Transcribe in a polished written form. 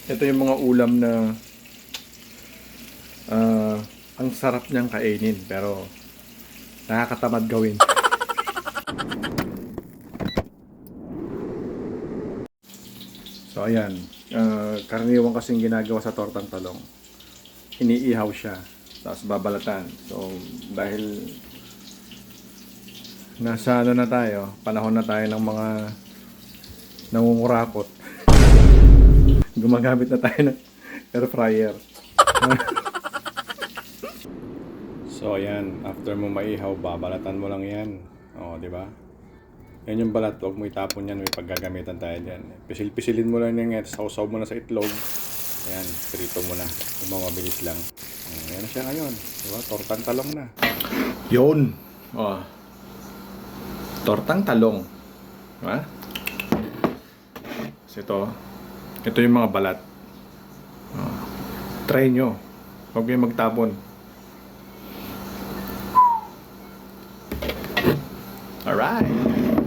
Ito yung mga ulam na ang sarap niyang kainin pero nakakatamad gawin. So ayan, karaniwan kasing ginagawa sa tortang talong. Iniihaw siya, tapos babalatan. So dahil nasa ano na tayo, panahon na tayo ng mga nangungurakot. Gumagamit na tayo ng air fryer. So ayan, after mo maihaw, babalatan mo lang yan. O, di ba? Yan yung balat, huwag mo itapon yan, may paggagamitan tayo dyan. Pisil-pisilin mo lang yan, sausaw mo na sa itlog. Ayan, prito mo na. Yung mga mabilis lang. Ayan na siya ngayon. Diba? Tortang talong na. Yun! Oh. Tortang talong. Diba? Kasi ito yung mga balat. Oh. Try nyo. Huwag kayong magtapon. Alright!